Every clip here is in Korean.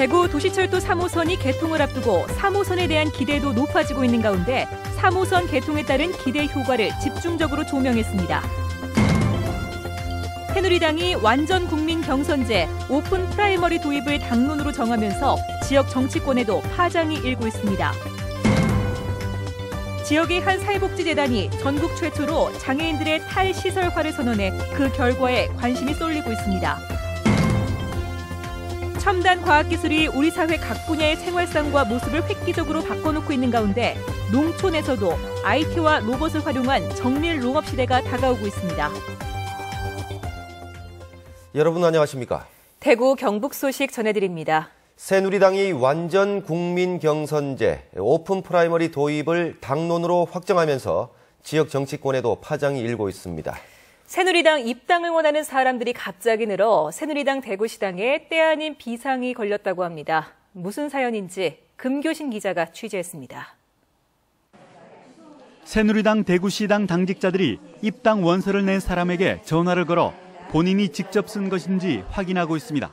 대구 도시철도 3호선이 개통을 앞두고 3호선에 대한 기대도 높아지고 있는 가운데 3호선 개통에 따른 기대 효과를 집중적으로 조명했습니다. 새누리당이 완전 국민 경선제 오픈 프라이머리 도입을 당론으로 정하면서 지역 정치권에도 파장이 일고 있습니다. 지역의 한 사회복지재단이 전국 최초로 장애인들의 탈시설화를 선언해 그 결과에 관심이 쏠리고 있습니다. 첨단 과학기술이 우리 사회 각 분야의 생활상과 모습을 획기적으로 바꿔놓고 있는 가운데 농촌에서도 IT와 로봇을 활용한 정밀 농업 시대가 다가오고 있습니다. 여러분 안녕하십니까? 대구 경북 소식 전해드립니다. 새누리당이 완전 국민 경선제 오픈 프라이머리 도입을 당론으로 확정하면서 지역 정치권에도 파장이 일고 있습니다. 새누리당 입당을 원하는 사람들이 갑자기 늘어 새누리당 대구시당에 때 아닌 비상이 걸렸다고 합니다. 무슨 사연인지 금교신 기자가 취재했습니다. 새누리당 대구시당 당직자들이 입당 원서를 낸 사람에게 전화를 걸어 본인이 직접 쓴 것인지 확인하고 있습니다.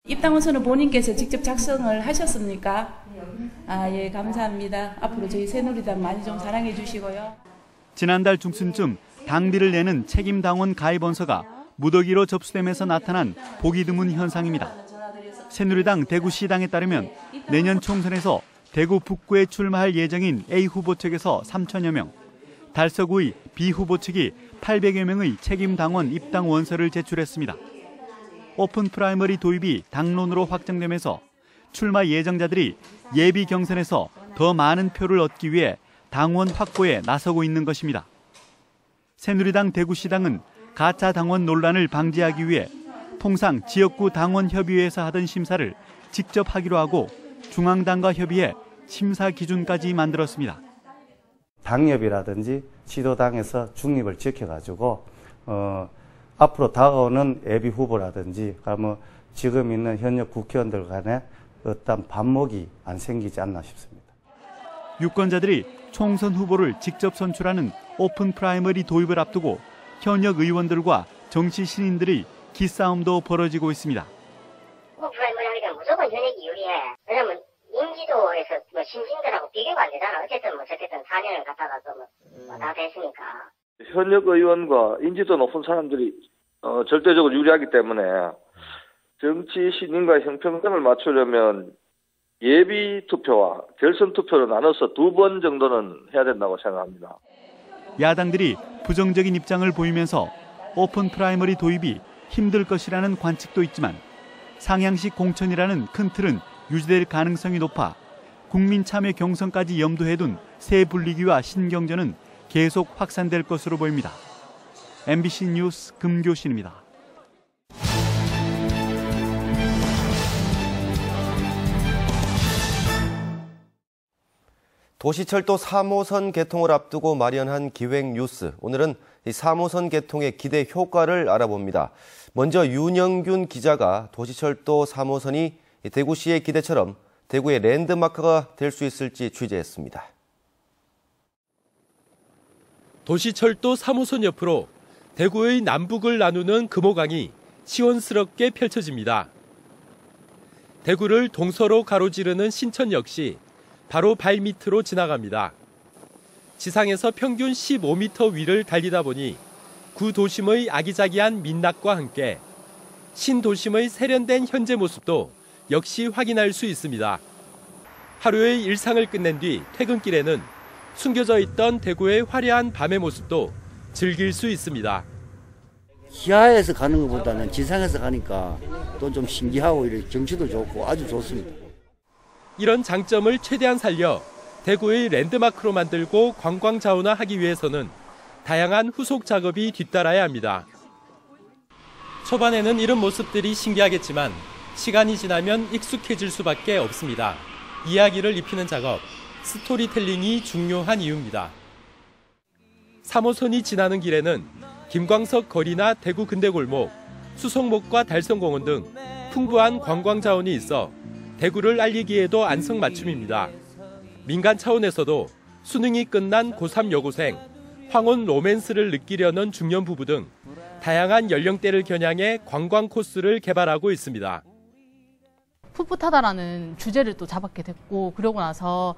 입당 원서는 본인께서 직접 작성을 하셨습니까? 예, 감사합니다. 앞으로 저희 새누리당 많이 좀 사랑해 주시고요. 지난달 중순쯤 당비를 내는 책임당원 가입 원서가 무더기로 접수되면서 나타난 보기 드문 현상입니다. 새누리당 대구시당에 따르면 내년 총선에서 대구 북구에 출마할 예정인 A 후보 측에서 3천여 명, 달서구의 B 후보 측이 800여 명의 책임당원 입당 원서를 제출했습니다. 오픈 프라이머리 도입이 당론으로 확정되면서 출마 예정자들이 예비 경선에서 더 많은 표를 얻기 위해 당원 확보에 나서고 있는 것입니다. 새누리당 대구시당은 가짜 당원 논란을 방지하기 위해 통상 지역구 당원협의회에서 하던 심사를 직접 하기로 하고 중앙당과 협의해 심사 기준까지 만들었습니다. 당협이라든지 지도당에서 중립을 지켜가지고 앞으로 다가오는 예비 후보라든지 지금 있는 현역 국회의원들 간에 어떤 반목이 안 생기지 않나 싶습니다. 유권자들이 총선 후보를 직접 선출하는 오픈 프라이머리 도입을 앞두고 현역 의원들과 정치 신인들의 기싸움도 벌어지고 있습니다. 프라이머리 하니까 무조건 현역이 유리해. 왜냐면 인지도에서 신진들하고 비교가 안 되잖아. 어쨌든 어쨌든 4년을 갖다가 다 됐으니까. 현역 의원과 인지도 높은 사람들이 절대적으로 유리하기 때문에 정치 신인과의 형평성을 맞추려면 예비 투표와 결선 투표로 나눠서 2번 정도는 해야 된다고 생각합니다. 야당들이 부정적인 입장을 보이면서 오픈 프라이머리 도입이 힘들 것이라는 관측도 있지만 상향식 공천이라는 큰 틀은 유지될 가능성이 높아 국민 참여 경선까지 염두에 둔 새 분리기와 신경전은 계속 확산될 것으로 보입니다. MBC 뉴스 금교신입니다. 도시철도 3호선 개통을 앞두고 마련한 기획뉴스. 오늘은 이 3호선 개통의 기대 효과를 알아봅니다. 먼저 윤영균 기자가 도시철도 3호선이 대구시의 기대처럼 대구의 랜드마크가 될 수 있을지 취재했습니다. 도시철도 3호선 옆으로 대구의 남북을 나누는 금호강이 시원스럽게 펼쳐집니다. 대구를 동서로 가로지르는 신천 역시 바로 발밑으로 지나갑니다. 지상에서 평균 15m 위를 달리다 보니 구도심의 아기자기한 민낯과 함께 신도심의 세련된 현재 모습도 역시 확인할 수 있습니다. 하루의 일상을 끝낸 뒤 퇴근길에는 숨겨져 있던 대구의 화려한 밤의 모습도 즐길 수 있습니다. 지하에서 가는 것보다는 지상에서 가니까 또 좀 신기하고 이렇게 경치도 좋고 아주 좋습니다. 이런 장점을 최대한 살려 대구의 랜드마크로 만들고 관광 자원화하기 위해서는 다양한 후속 작업이 뒤따라야 합니다. 초반에는 이런 모습들이 신기하겠지만 시간이 지나면 익숙해질 수밖에 없습니다. 이야기를 입히는 작업, 스토리텔링이 중요한 이유입니다. 3호선이 지나는 길에는 김광석 거리나 대구 근대골목, 수성목과 달성공원 등 풍부한 관광 자원이 있어 대구를 알리기에도 안성맞춤입니다. 민간 차원에서도 수능이 끝난 고3 여고생, 황혼 로맨스를 느끼려는 중년 부부 등 다양한 연령대를 겨냥해 관광 코스를 개발하고 있습니다. 풋풋하다라는 주제를 또 잡았게 됐고, 그러고 나서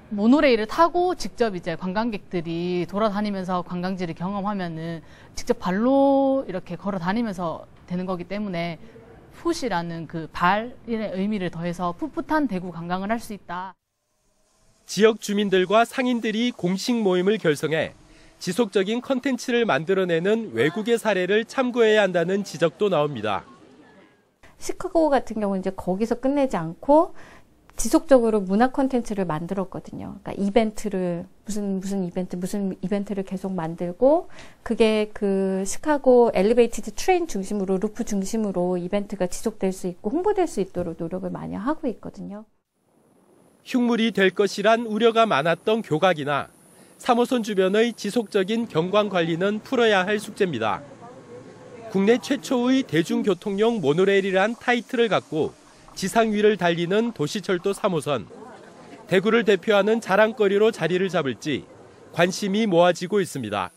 모노레일을 타고 직접 이제 관광객들이 돌아다니면서 관광지를 경험하면은 직접 발로 이렇게 걸어 다니면서 되는 거기 때문에 풋이라는 그 발의 의미를 더해서 풋풋한 대구 관광을 할 수 있다. 지역 주민들과 상인들이 공식 모임을 결성해 지속적인 컨텐츠를 만들어내는 외국의 사례를 참고해야 한다는 지적도 나옵니다. 시카고 같은 경우는 이제 거기서 끝내지 않고 지속적으로 문화 콘텐츠를 만들었거든요. 그러니까 이벤트를 무슨 이벤트를 계속 만들고, 그게 그 시카고 엘리베이티드 트레인 중심으로, 루프 중심으로 이벤트가 지속될 수 있고 홍보될 수 있도록 노력을 많이 하고 있거든요. 흉물이 될 것이란 우려가 많았던 교각이나 3호선 주변의 지속적인 경관 관리는 풀어야 할 숙제입니다. 국내 최초의 대중교통용 모노레일이란 타이틀을 갖고 지상 위를 달리는 도시철도 3호선. 대구를 대표하는 자랑거리로 자리를 잡을지 관심이 모아지고 있습니다.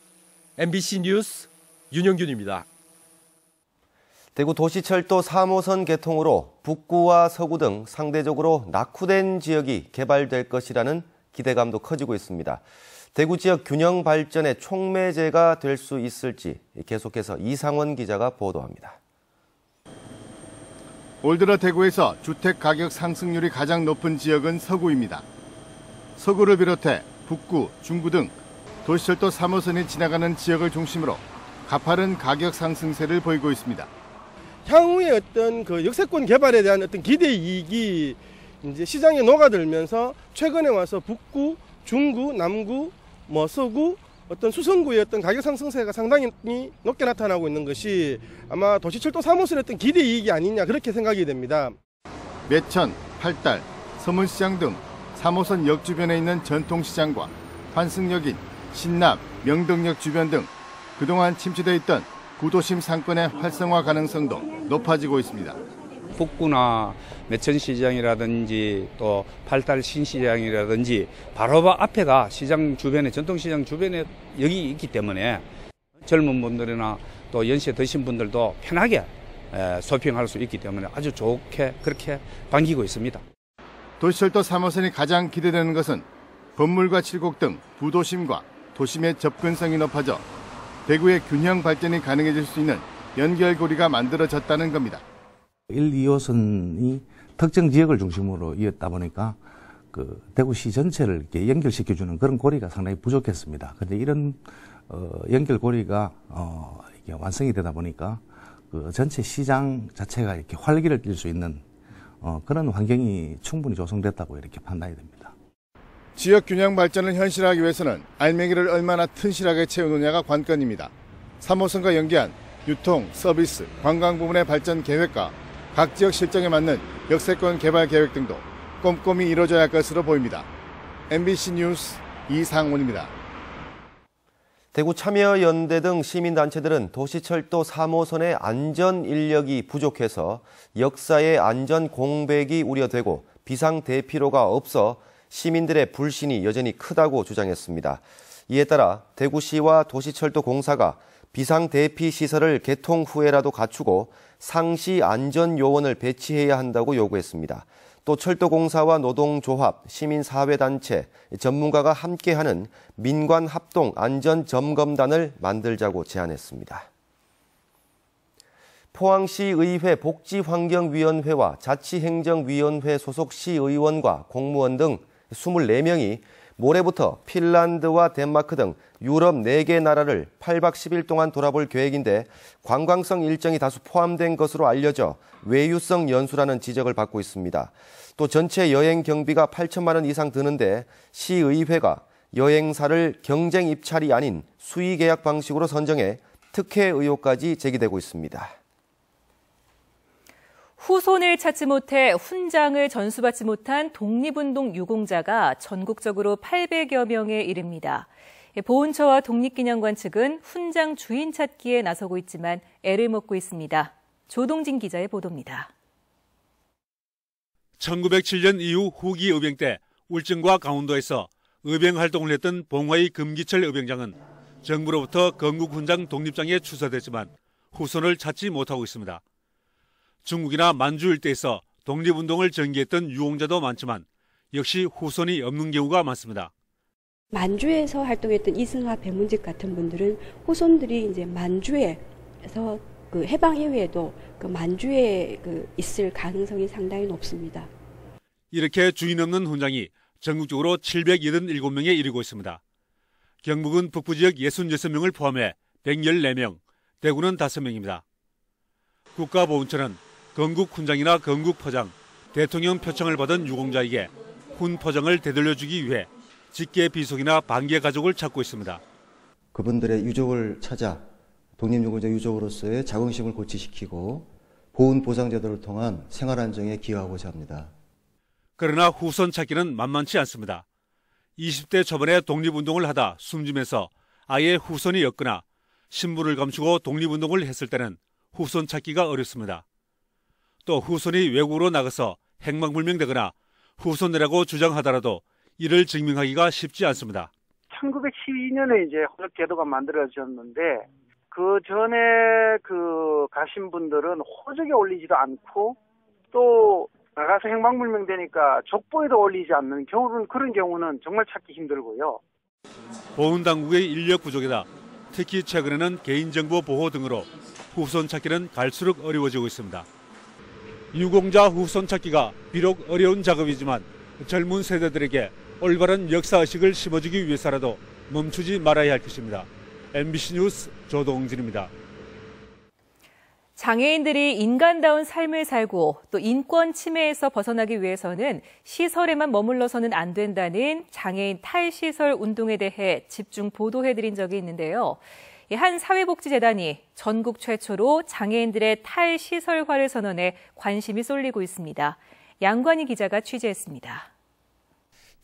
MBC 뉴스 윤영균입니다. 대구 도시철도 3호선 개통으로 북구와 서구 등 상대적으로 낙후된 지역이 개발될 것이라는 기대감도 커지고 있습니다. 대구 지역 균형 발전의 촉매제가 될 수 있을지 계속해서 이상원 기자가 보도합니다. 올 들어 대구에서 주택 가격 상승률이 가장 높은 지역은 서구입니다. 서구를 비롯해 북구, 중구 등 도시철도 3호선이 지나가는 지역을 중심으로 가파른 가격 상승세를 보이고 있습니다. 향후의 어떤 그 역세권 개발에 대한 어떤 기대 이익이 이제 시장에 녹아들면서 최근에 와서 북구, 중구, 남구, 서구 어떤 수성구의 어떤 가격 상승세가 상당히 높게 나타나고 있는 것이 아마 도시철도 3호선의 어떤 기대 이익이 아니냐 그렇게 생각이 됩니다. 매천, 팔달, 서문시장 등 3호선 역 주변에 있는 전통시장과 환승역인 신납, 명덕역 주변 등 그동안 침체되어 있던 구도심 상권의 활성화 가능성도 높아지고 있습니다. 북구나 매천시장이라든지 또 팔달 신시장이라든지 바로 앞에가 시장 주변에 전통시장 주변에 여기 있기 때문에 젊은 분들이나 또 연세 드신 분들도 편하게 쇼핑할 수 있기 때문에 아주 좋게 그렇게 반기고 있습니다. 도시철도 3호선이 가장 기대되는 것은 건물과 칠곡 등 부도심과 도심의 접근성이 높아져 대구의 균형 발전이 가능해질 수 있는 연결고리가 만들어졌다는 겁니다. 1, 2호선이 특정 지역을 중심으로 이었다 보니까 그 대구시 전체를 이렇게 연결시켜주는 그런 고리가 상당히 부족했습니다. 그런데 이런 연결고리가 이게 완성이 되다 보니까 그 전체 시장 자체가 이렇게 활기를 띨 수 있는 그런 환경이 충분히 조성됐다고 이렇게 판단이 됩니다. 지역 균형 발전을 현실화하기 위해서는 알맹이를 얼마나 튼실하게 채우느냐가 관건입니다. 3호선과 연계한 유통, 서비스, 관광 부문의 발전 계획과 각 지역 실정에 맞는 역세권 개발 계획 등도 꼼꼼히 이루어져야 할 것으로 보입니다. MBC 뉴스 이상원입니다. 대구 참여연대 등 시민단체들은 도시철도 3호선의 안전 인력이 부족해서 역사의 안전 공백이 우려되고 비상대피로가 없어 시민들의 불신이 여전히 크다고 주장했습니다. 이에 따라 대구시와 도시철도공사가 비상대피 시설을 개통 후에라도 갖추고 상시 안전요원을 배치해야 한다고 요구했습니다. 또 철도공사와 노동조합, 시민사회단체, 전문가가 함께하는 민관합동안전점검단을 만들자고 제안했습니다. 포항시의회 복지환경위원회와 자치행정위원회 소속 시의원과 공무원 등 24명이 모레부터 핀란드와 덴마크 등 유럽 4개 나라를 8박 10일 동안 돌아볼 계획인데 관광성 일정이 다수 포함된 것으로 알려져 외유성 연수라는 지적을 받고 있습니다. 또 전체 여행 경비가 8천만 원 이상 드는데 시의회가 여행사를 경쟁 입찰이 아닌 수의 계약 방식으로 선정해 특혜 의혹까지 제기되고 있습니다. 후손을 찾지 못해 훈장을 전수받지 못한 독립운동 유공자가 전국적으로 800여 명에 이릅니다. 보훈처와 독립기념관 측은 훈장 주인 찾기에 나서고 있지만 애를 먹고 있습니다. 조동진 기자의 보도입니다. 1907년 이후 후기 의병 때 울진과 강원도에서 의병 활동을 했던 봉화의 금기철 의병장은 정부로부터 건국훈장 독립장에 추서됐지만 후손을 찾지 못하고 있습니다. 중국이나 만주 일대에서 독립운동을 전개했던 유공자도 많지만 역시 후손이 없는 경우가 많습니다. 만주에서 활동했던 이승하, 백문직 같은 분들은 후손들이 이제 만주에서 그 해방 이후에도 그 만주에 있을 가능성이 상당히 높습니다. 이렇게 주인 없는 훈장이 전국적으로 787명에 이르고 있습니다. 경북은 북부 지역 66명을 포함해 114명, 대구는 5명입니다. 국가보훈처는 건국 훈장이나 건국 포장, 대통령 표창을 받은 유공자에게 훈 포장을 되돌려주기 위해 직계 비속이나 반계 가족을 찾고 있습니다. 그분들의 유족을 찾아 독립유공자 유족으로서의 자긍심을 고취시키고 보훈 보상 제도를 통한 생활 안정에 기여하고자 합니다. 그러나 후손 찾기는 만만치 않습니다. 20대 초반에 독립운동을 하다 숨지면서 아예 후손이 없거나 신분을 감추고 독립운동을 했을 때는 후손 찾기가 어렵습니다. 또 후손이 외국으로 나가서 행방불명되거나 후손이라고 주장하더라도 이를 증명하기가 쉽지 않습니다. 1912년에 이제 호적제도가 만들어졌는데 그 전에 가신 분들은 호적에 올리지도 않고 또 나가서 행방불명되니까 족보에도 올리지 않는 경우는 그런 경우는 정말 찾기 힘들고요. 보훈당국의 인력 부족이다. 특히 최근에는 개인정보 보호 등으로 후손 찾기는 갈수록 어려워지고 있습니다. 유공자 후손 찾기가 비록 어려운 작업이지만 젊은 세대들에게 올바른 역사의식을 심어주기 위해서라도 멈추지 말아야 할 것입니다. MBC 뉴스 조동진입니다. 장애인들이 인간다운 삶을 살고 또 인권 침해에서 벗어나기 위해서는 시설에만 머물러서는 안 된다는 장애인 탈시설 운동에 대해 집중 보도해드린 적이 있는데요. 한 사회복지재단이 전국 최초로 장애인들의 탈시설화를 선언해 관심이 쏠리고 있습니다. 양관희 기자가 취재했습니다.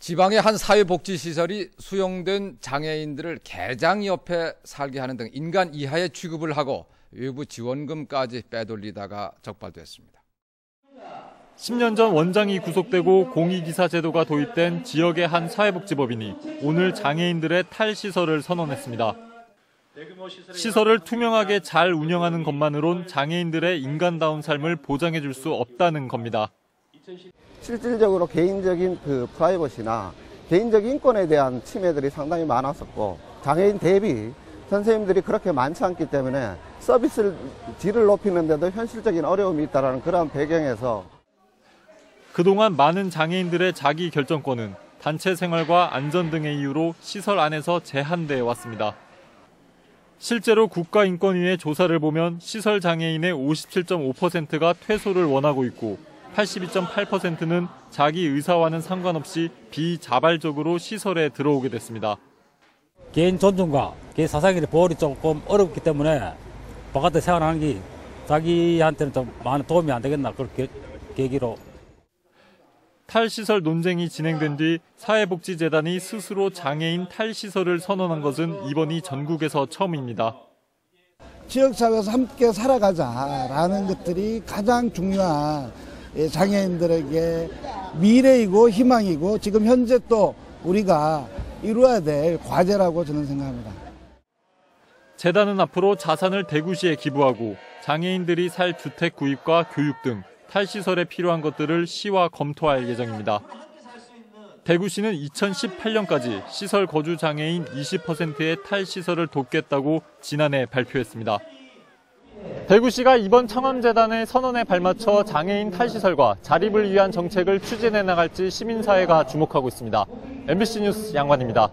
지방의 한 사회복지시설이 수용된 장애인들을 개장 옆에 살게 하는 등 인간 이하의 취급을 하고 외부 지원금까지 빼돌리다가 적발됐습니다. 10년 전 원장이 구속되고 공익이사 제도가 도입된 지역의 한 사회복지법인이 오늘 장애인들의 탈시설을 선언했습니다. 시설을 투명하게 잘 운영하는 것만으론 장애인들의 인간다운 삶을 보장해 줄 수 없다는 겁니다. 실질적으로 개인적인 프라이버시나 개인적 인권에 대한 침해들이 상당히 많았었고 장애인 대비 선생님들이 그렇게 많지 않기 때문에 서비스 질을 높이는 데도 현실적인 어려움이 있다는 그런 배경에서 그동안 많은 장애인들의 자기 결정권은 단체 생활과 안전 등의 이유로 시설 안에서 제한돼 왔습니다. 실제로 국가인권위의 조사를 보면 시설 장애인의 57.5%가 퇴소를 원하고 있고 82.8%는 자기 의사와는 상관없이 비자발적으로 시설에 들어오게 됐습니다. 개인 존중과 개인 사생활의 보호이 조금 어렵기 때문에 바깥에 생활하는 게 자기한테는 좀 많은 도움이 안 되겠나 그렇게 계기로. 탈시설 논쟁이 진행된 뒤 사회복지재단이 스스로 장애인 탈시설을 선언한 것은 이번이 전국에서 처음입니다. 지역사회에서 함께 살아가자라는 것들이 가장 중요한 장애인들에게 미래이고 희망이고 지금 현재 또 우리가 이루어야 될 과제라고 저는 생각합니다. 재단은 앞으로 자산을 대구시에 기부하고 장애인들이 살 주택 구입과 교육 등 탈시설에 필요한 것들을 시와 검토할 예정입니다. 대구시는 2018년까지 시설 거주 장애인 20%의 탈시설을 돕겠다고 지난해 발표했습니다. 대구시가 이번 청암재단의 선언에 발맞춰 장애인 탈시설과 자립을 위한 정책을 추진해 나갈지 시민사회가 주목하고 있습니다. MBC 뉴스 양관입니다.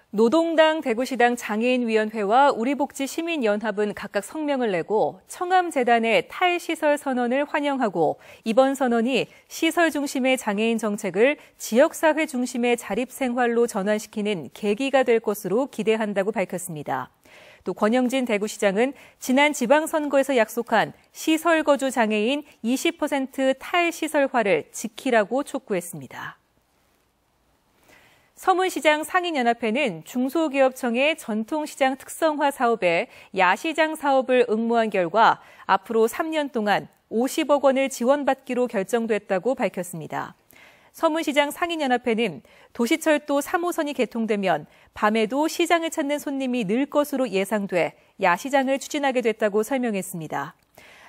노동당, 대구시당 장애인위원회와 우리복지시민연합은 각각 성명을 내고 청암재단의 탈시설 선언을 환영하고 이번 선언이 시설 중심의 장애인 정책을 지역사회 중심의 자립생활로 전환시키는 계기가 될 것으로 기대한다고 밝혔습니다. 또 권영진 대구시장은 지난 지방선거에서 약속한 시설거주 장애인 20% 탈시설화를 지키라고 촉구했습니다. 서문시장 상인연합회는 중소기업청의 전통시장 특성화 사업에 야시장 사업을 응모한 결과 앞으로 3년 동안 50억 원을 지원받기로 결정됐다고 밝혔습니다. 서문시장 상인연합회는 도시철도 3호선이 개통되면 밤에도 시장을 찾는 손님이 늘 것으로 예상돼 야시장을 추진하게 됐다고 설명했습니다.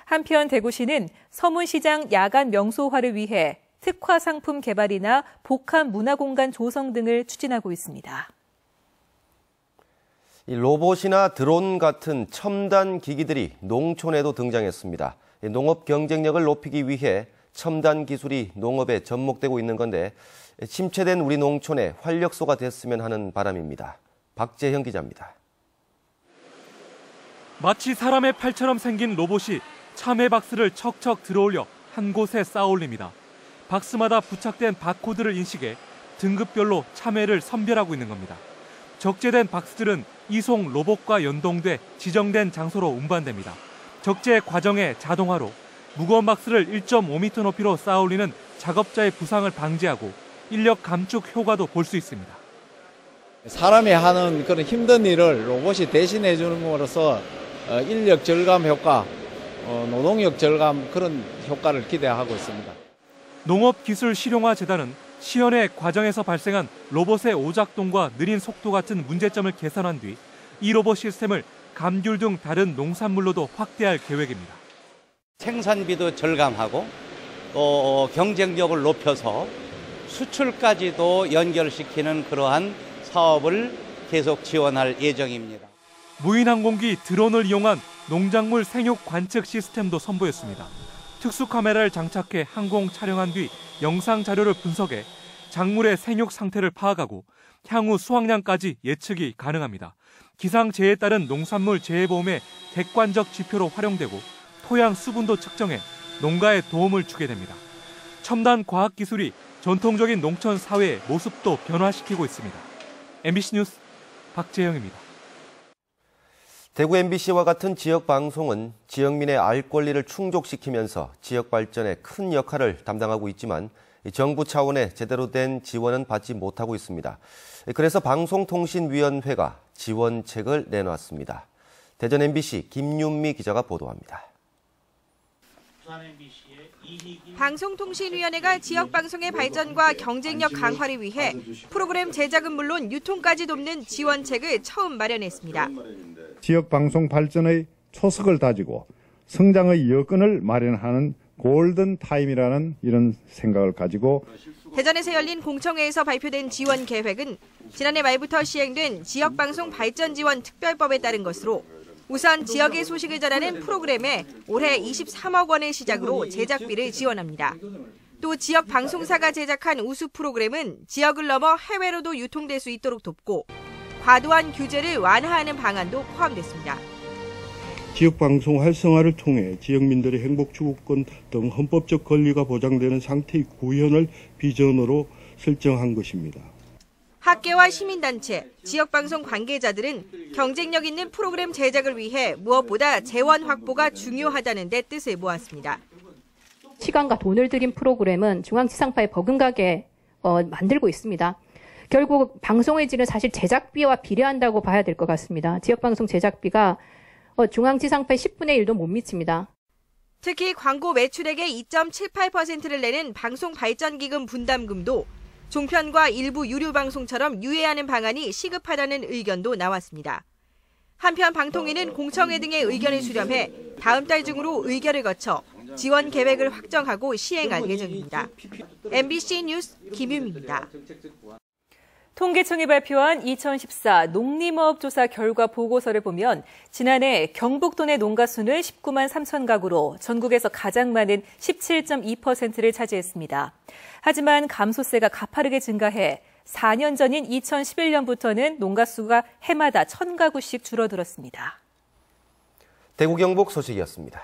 한편 대구시는 서문시장 야간 명소화를 위해 특화 상품 개발이나 복합 문화공간 조성 등을 추진하고 있습니다. 로봇이나 드론 같은 첨단 기기들이 농촌에도 등장했습니다. 농업 경쟁력을 높이기 위해 첨단 기술이 농업에 접목되고 있는 건데 침체된 우리 농촌의 활력소가 됐으면 하는 바람입니다. 박재형 기자입니다. 마치 사람의 팔처럼 생긴 로봇이 참외 박스를 척척 들어올려 한 곳에 쌓아올립니다. 박스마다 부착된 바코드를 인식해 등급별로 참외를 선별하고 있는 겁니다. 적재된 박스들은 이송 로봇과 연동돼 지정된 장소로 운반됩니다. 적재 과정의 자동화로 무거운 박스를 1.5m 높이로 쌓아올리는 작업자의 부상을 방지하고 인력 감축 효과도 볼 수 있습니다. 사람이 하는 그런 힘든 일을 로봇이 대신해 주는 것으로서 인력 절감 효과, 노동력 절감 그런 효과를 기대하고 있습니다. 농업기술실용화재단은 시연의 과정에서 발생한 로봇의 오작동과 느린 속도 같은 문제점을 개선한 뒤 이 로봇 시스템을 감귤 등 다른 농산물로도 확대할 계획입니다. 생산비도 절감하고 또 경쟁력을 높여서 수출까지도 연결시키는 그러한 사업을 계속 지원할 예정입니다. 무인항공기 드론을 이용한 농작물 생육 관측 시스템도 선보였습니다. 특수 카메라를 장착해 항공 촬영한 뒤 영상 자료를 분석해 작물의 생육 상태를 파악하고 향후 수확량까지 예측이 가능합니다. 기상재해에 따른 농산물 재해보험의 객관적 지표로 활용되고 토양 수분도 측정해 농가에 도움을 주게 됩니다. 첨단 과학기술이 전통적인 농촌 사회의 모습도 변화시키고 있습니다. MBC 뉴스 박재영입니다. 대구 MBC와 같은 지역 방송은 지역민의 알 권리를 충족시키면서 지역 발전에 큰 역할을 담당하고 있지만 정부 차원의 제대로 된 지원은 받지 못하고 있습니다. 그래서 방송통신위원회가 지원책을 내놨습니다. 대전 MBC 김윤미 기자가 보도합니다. 방송통신위원회가 지역방송의 발전과 경쟁력 강화를 위해 프로그램 제작은 물론 유통까지 돕는 지원책을 처음 마련했습니다. 지역방송 발전의 초석을 다지고 성장의 여건을 마련하는 골든타임이라는 이런 생각을 가지고 대전에서 열린 공청회에서 발표된 지원 계획은 지난해 말부터 시행된 지역방송 발전지원 특별법에 따른 것으로 우선 지역의 소식을 전하는 프로그램에 올해 23억 원을 시작으로 제작비를 지원합니다. 또 지역 방송사가 제작한 우수 프로그램은 지역을 넘어 해외로도 유통될 수 있도록 돕고 과도한 규제를 완화하는 방안도 포함됐습니다. 지역방송 활성화를 통해 지역민들의 행복 추구권 등 헌법적 권리가 보장되는 상태의 구현을 비전으로 설정한 것입니다. 학계와 시민단체, 지역방송 관계자들은 경쟁력 있는 프로그램 제작을 위해 무엇보다 재원 확보가 중요하다는 데 뜻을 모았습니다. 시간과 돈을 들인 프로그램은 중앙지상파에 버금가게 만들고 있습니다. 결국 방송의 질은 사실 제작비와 비례한다고 봐야 될 것 같습니다. 지역방송 제작비가 중앙지상파의 10분의 1도 못 미칩니다. 특히 광고 매출액의 2.78%를 내는 방송발전기금 분담금도 종편과 일부 유료 방송처럼 유예하는 방안이 시급하다는 의견도 나왔습니다. 한편 방통위는 공청회 등의 의견을 수렴해 다음 달 중으로 의결을 거쳐 지원 계획을 확정하고 시행할 예정입니다. MBC 뉴스 김유미입니다. 통계청이 발표한 2014 농림업 조사 결과 보고서를 보면 지난해 경북도 내 농가 수는 19만 3천 가구로 전국에서 가장 많은 17.2%를 차지했습니다. 하지만 감소세가 가파르게 증가해 4년 전인 2011년부터는 농가 수가 해마다 1,000가구씩 줄어들었습니다. 대구 경북 소식이었습니다.